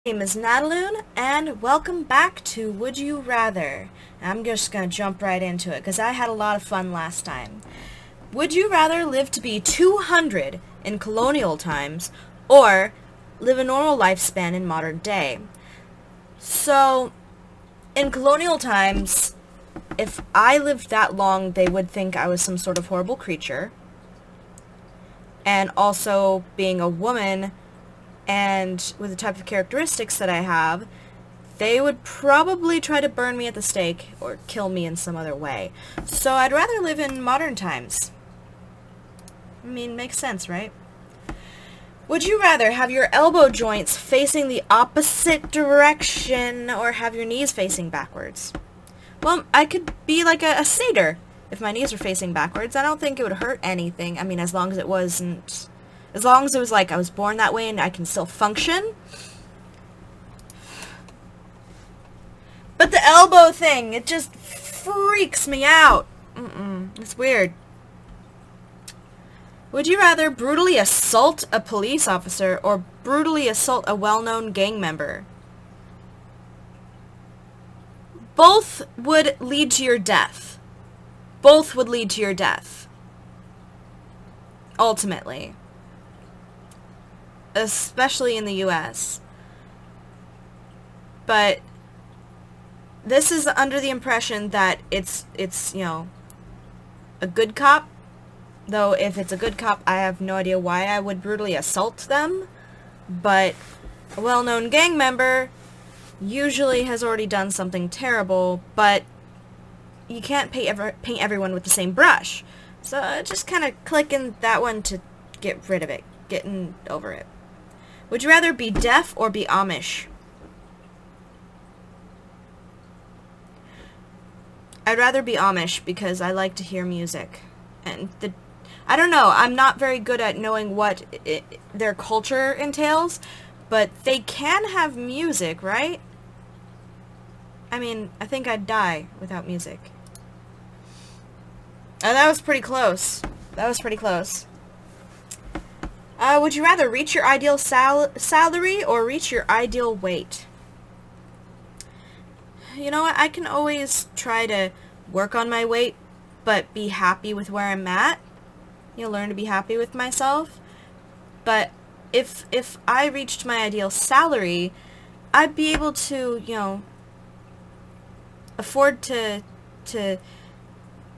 Name is Nataloon, and welcome back to Would You Rather. I'm just gonna jump right into it, because I had a lot of fun last time. Would you rather live to be 200 in colonial times, or live a normal lifespan in modern day? So, in colonial times, if I lived that long, they would think I was some sort of horrible creature. And also, being a woman, and with the type of characteristics that I have, they would probably try to burn me at the stake or kill me in some other way. So I'd rather live in modern times. I mean, makes sense, right? Would you rather have your elbow joints facing the opposite direction or have your knees facing backwards? Well, I could be like a satyr if my knees were facing backwards. I don't think it would hurt anything. I mean, as long as it wasn't... As long as it was like I was born that way and I can still function. But the elbow thing, it just freaks me out. It's weird. Would you rather brutally assault a police officer or brutally assault a well-known gang member? Both would lead to your death. Both would lead to your death. Ultimately. Especially in the US. But this is under the impression that it's you know, a good cop. Though if it's a good cop, I have no idea why I would brutally assault them. But a well-known gang member usually has already done something terrible, but you can't paint everyone with the same brush. So just kind of clicking that one to get rid of it. Getting over it. Would you rather be deaf or be Amish? I'd rather be Amish because I like to hear music. And I don't know, I'm not very good at knowing what their culture entails, but they can have music, right? I mean, I think I'd die without music. Oh, that was pretty close. That was pretty close. Would you rather reach your ideal salary or reach your ideal weight? You know what? I can always try to work on my weight, but be happy with where I'm at. You know, learn to be happy with myself. But if I reached my ideal salary, I'd be able to, you know, afford to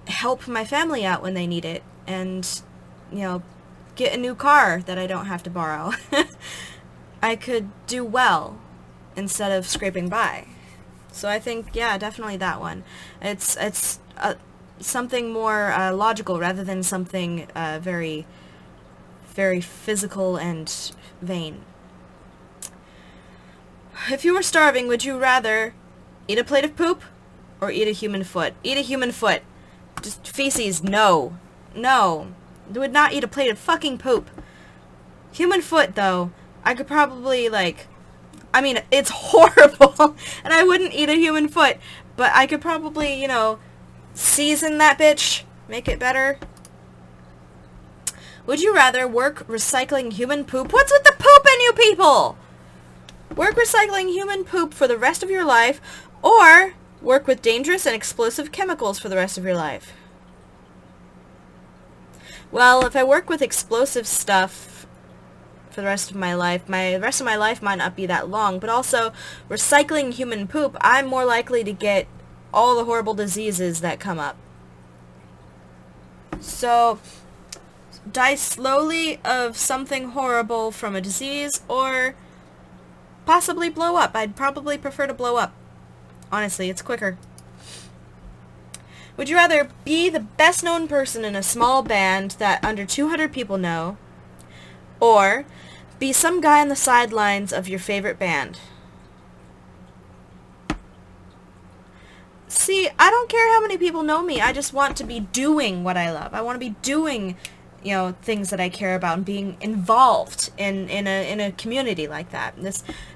help my family out when they need it, and, you know, get a new car that I don't have to borrow. I could do well instead of scraping by. So I think, yeah, definitely that one. It's something more logical rather than something very, very physical and vain. If you were starving, would you rather eat a plate of poop or eat a human foot? Eat a human foot. Just feces, no. No. I would not eat a plate of fucking poop. Human foot, though, I could probably, like... I mean, it's horrible, and I wouldn't eat a human foot, but I could probably, you know, season that bitch, make it better. Would you rather work recycling human poop? What's with the poop in you people? Work recycling human poop for the rest of your life, or work with dangerous and explosive chemicals for the rest of your life? Well, if I work with explosive stuff for the rest of my life, the rest of my life might not be that long, but also recycling human poop, I'm more likely to get all the horrible diseases that come up. So, die slowly of something horrible from a disease, or possibly blow up. I'd probably prefer to blow up. Honestly, it's quicker. Would you rather be the best known person in a small band that under 200 people know, or be some guy on the sidelines of your favorite band? See, I don't care how many people know me. I just want to be doing what I love. I want to be doing, you know, things that I care about and being involved in a community like that.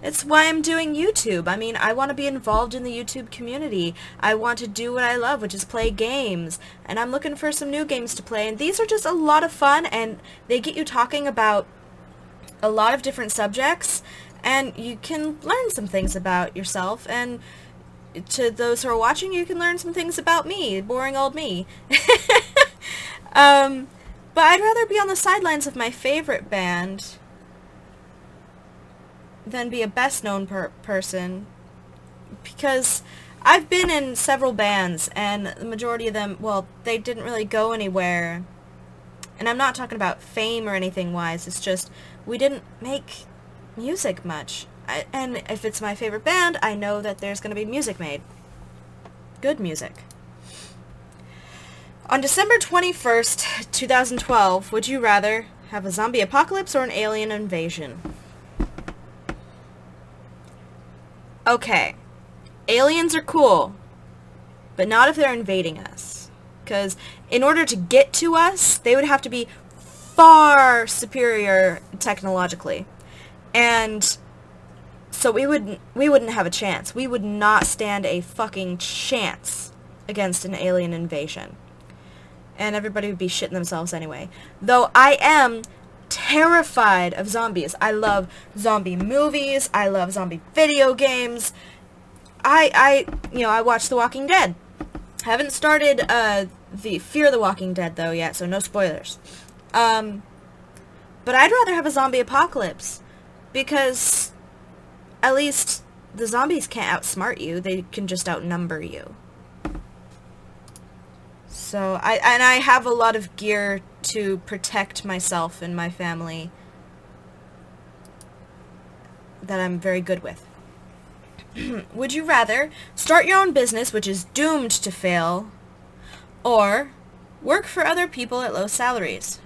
It's why I'm doing YouTube. I mean, I want to be involved in the YouTube community. I want to do what I love, which is play games. And I'm looking for some new games to play. And these are just a lot of fun, and they get you talking about a lot of different subjects. and you can learn some things about yourself, and to those who are watching, you can learn some things about me, boring old me. But I'd rather be on the sidelines of my favorite band than be a best-known person, because I've been in several bands, and the majority of them, well, they didn't really go anywhere. And I'm not talking about fame or anything wise, it's just we didn't make music much. And if it's my favorite band, I know that there's going to be music made. Good music. On December 21st, 2012, would you rather have a zombie apocalypse or an alien invasion? Okay. Aliens are cool, but not if they're invading us. Because in order to get to us, they would have to be far superior technologically. And so we wouldn't have a chance. We would not stand a fucking chance against an alien invasion. And everybody would be shitting themselves anyway. Though I am terrified of zombies. I love zombie movies. I love zombie video games. I watch The Walking Dead. I haven't started the Fear the Walking Dead though yet, so no spoilers. But I'd rather have a zombie apocalypse, because at least the zombies can't outsmart you. They can just outnumber you. So I have a lot of gear to protect myself and my family that I'm very good with. Would you rather start your own business, which is doomed to fail, or work for other people at low salaries?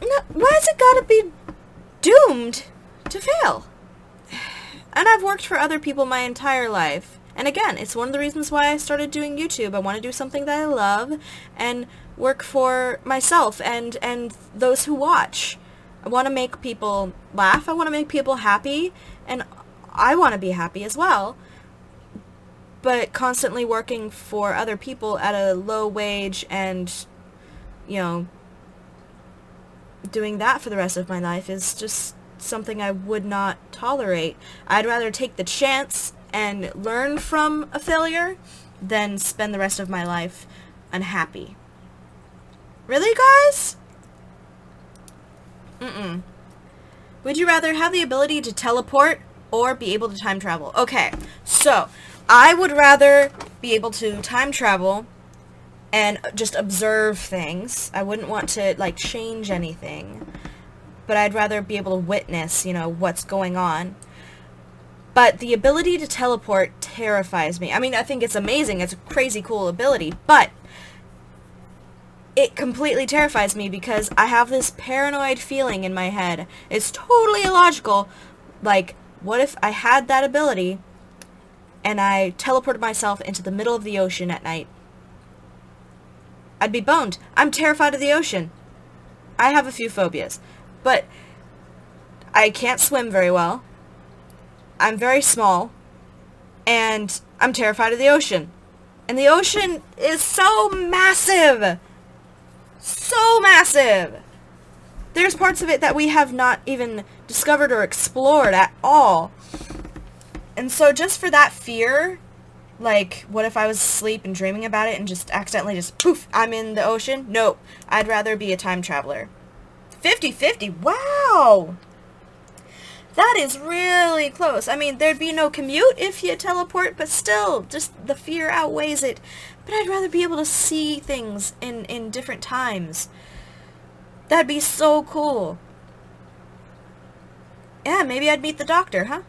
No, why has it gotta be doomed to fail? And I've worked for other people my entire life. And again, it's one of the reasons why I started doing YouTube. I want to do something that I love and work for myself and those who watch. I want to make people laugh. I want to make people happy. And I want to be happy as well. But constantly working for other people at a low wage and, you know, doing that for the rest of my life is just something I would not tolerate. I'd rather take the chance and learn from a failure than spend the rest of my life unhappy. Really, guys? Mm-mm. Would you rather have the ability to teleport or be able to time travel? Okay, so I would rather be able to time travel and just observe things. I wouldn't want to, like, change anything. But I'd rather be able to witness, you know, what's going on. But the ability to teleport terrifies me. I mean, I think it's amazing. It's a crazy cool ability. But it completely terrifies me because I have this paranoid feeling in my head. It's totally illogical. Like, what if I had that ability and I teleported myself into the middle of the ocean at night? I'd be boned. I'm terrified of the ocean. I have a few phobias. But I can't swim very well. I'm very small. And I'm terrified of the ocean. And the ocean is so massive! So massive! There's parts of it that we have not even discovered or explored at all. And so just for that fear, like, what if I was asleep and dreaming about it and just accidentally just, poof, I'm in the ocean? Nope. I'd rather be a time traveler. 50-50. Wow! That is really close. I mean, there'd be no commute if you teleport, but still, just the fear outweighs it. But I'd rather be able to see things in different times. That'd be so cool. Yeah, maybe I'd meet the Doctor, huh?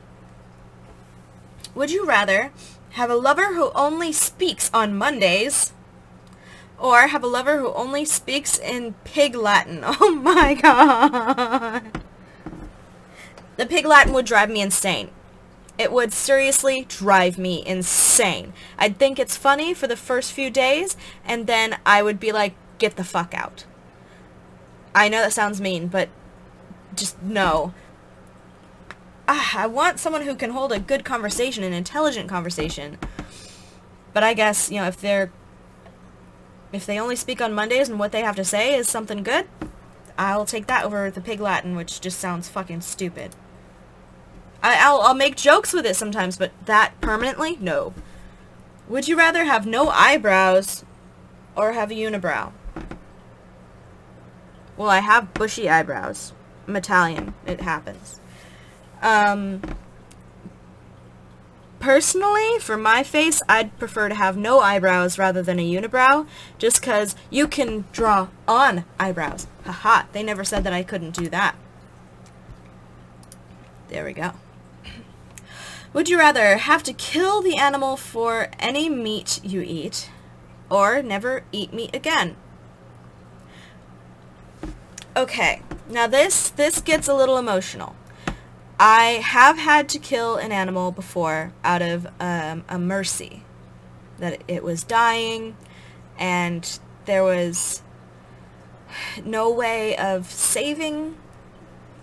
Would you rather have a lover who only speaks on Mondays, or have a lover who only speaks in Pig Latin? Oh my god. The Pig Latin would drive me insane. It would seriously drive me insane. I'd think it's funny for the first few days, and then I would be like, get the fuck out. I know that sounds mean, but just no. I want someone who can hold a good conversation, an intelligent conversation. But I guess, you know, if they only speak on Mondays and what they have to say is something good, I'll take that over the Pig Latin, which just sounds fucking stupid. I'll make jokes with it sometimes, but that permanently? No. Would you rather have no eyebrows or have a unibrow? Well, I have bushy eyebrows. I'm Italian. It happens. Personally, for my face, I'd prefer to have no eyebrows rather than a unibrow, just because you can draw on eyebrows. Haha, they never said that I couldn't do that. There we go. Would you rather have to kill the animal for any meat you eat, or never eat meat again? Okay, now this gets a little emotional. I have had to kill an animal before out of a mercy. That it was dying, and there was no way of saving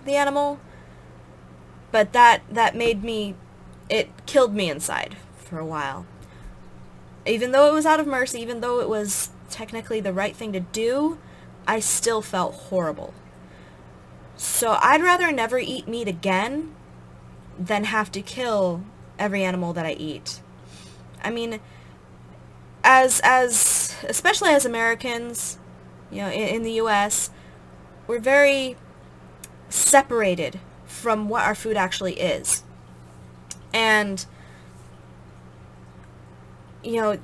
the animal, but that made me, it killed me inside for a while. Even though it was out of mercy, even though it was technically the right thing to do, I still felt horrible. So I'd rather never eat meat again than have to kill every animal that I eat. I mean, especially as Americans, you know, in the US, we're very separated from what our food actually is. And, you know,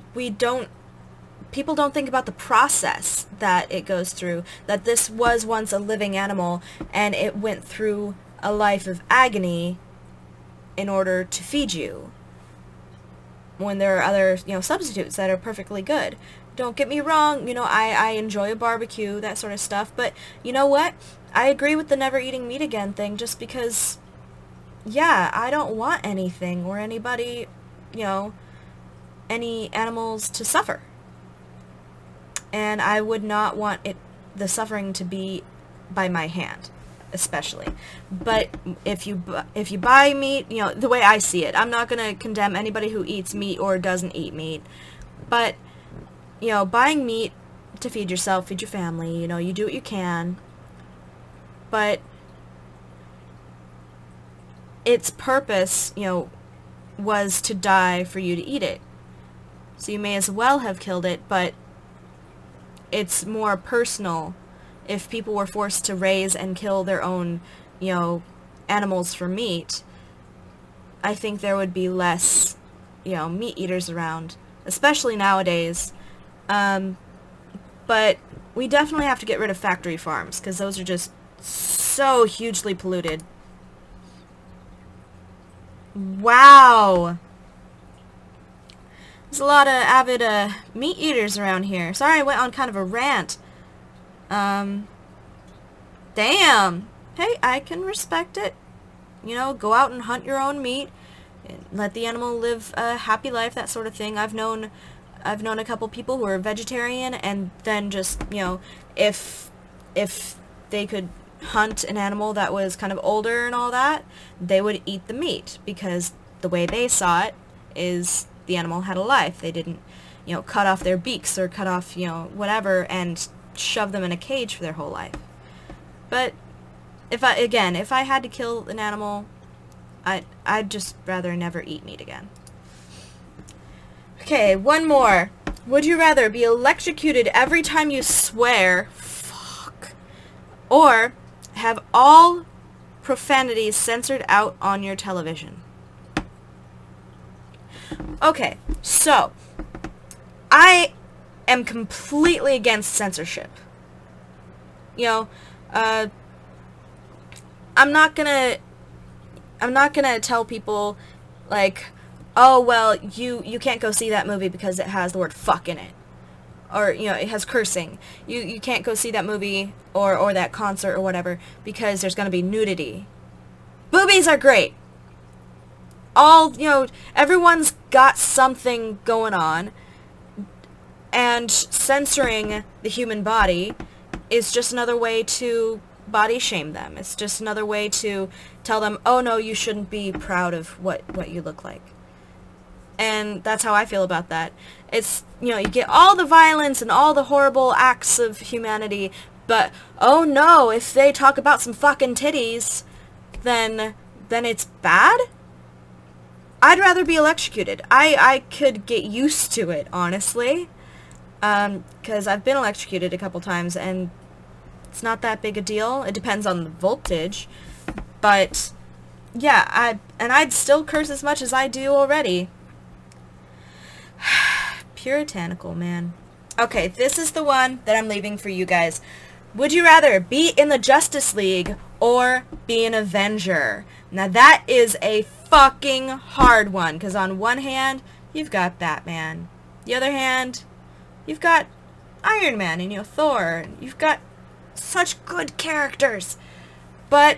people don't think about the process that it goes through, that this was once a living animal and it went through a life of agony in order to feed you, when there are other, you know, substitutes that are perfectly good. Don't get me wrong, you know, I enjoy a barbecue, that sort of stuff, but you know what? I agree with the never eating meat again thing, just because, yeah, I don't want anything or anybody, you know, any animals to suffer. And I would not want the suffering to be by my hand, especially. But if you buy meat, you know, the way I see it, I'm not going to condemn anybody who eats meat or doesn't eat meat, but, you know, buying meat to feed yourself, feed your family, you know, you do what you can, but its purpose, you know, was to die for you to eat it. So you may as well have killed it, but it's more personal. If people were forced to raise and kill their own, you know, animals for meat, I think there would be less, you know, meat eaters around, especially nowadays. But we definitely have to get rid of factory farms, because those are just so hugely polluted. Wow! There's a lot of avid meat eaters around here. Sorry I went on kind of a rant. Damn. Hey, I can respect it. You know, go out and hunt your own meat. Let the animal live a happy life, that sort of thing. I've known a couple people who are vegetarian, and then just, you know, if they could hunt an animal that was kind of older and all that, they would eat the meat, because the way they saw it is the animal had a life. They didn't, you know, cut off their beaks or cut off, you know, whatever, and shove them in a cage for their whole life. But if I had to kill an animal, I'd just rather never eat meat again. Okay, one more. Would you rather be electrocuted every time you swear, fuck, or have all profanities censored out on your television? Okay, so I am completely against censorship. You know, I'm not gonna tell people, like, oh, well, you can't go see that movie because it has the word fuck in it. Or, you know, it has cursing. You can't go see that movie or that concert or whatever because there's gonna be nudity. Boobies are great. All, you know, everyone's got something going on, and censoring the human body is just another way to body shame them. It's just another way to tell them, oh no, you shouldn't be proud of what you look like. And that's how I feel about that. It's, you know, you get all the violence and all the horrible acts of humanity, but oh no, if they talk about some fucking titties, then then it's bad? I'd rather be electrocuted. I could get used to it, honestly. Because I've been electrocuted a couple times, and it's not that big a deal. It depends on the voltage. But, yeah, I'd still curse as much as I do already. Puritanical, man. Okay, this is the one that I'm leaving for you guys. Would you rather be in the Justice League or be an Avenger? Now that is a fucking hard one, because on one hand, you've got Batman. The other hand, you've got Iron Man and, Thor. You've got such good characters. But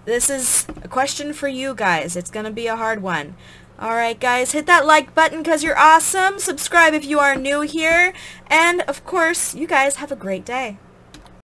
this is a question for you guys. It's gonna be a hard one. Alright guys, hit that like button because you're awesome. Subscribe if you are new here. And, of course, you guys have a great day.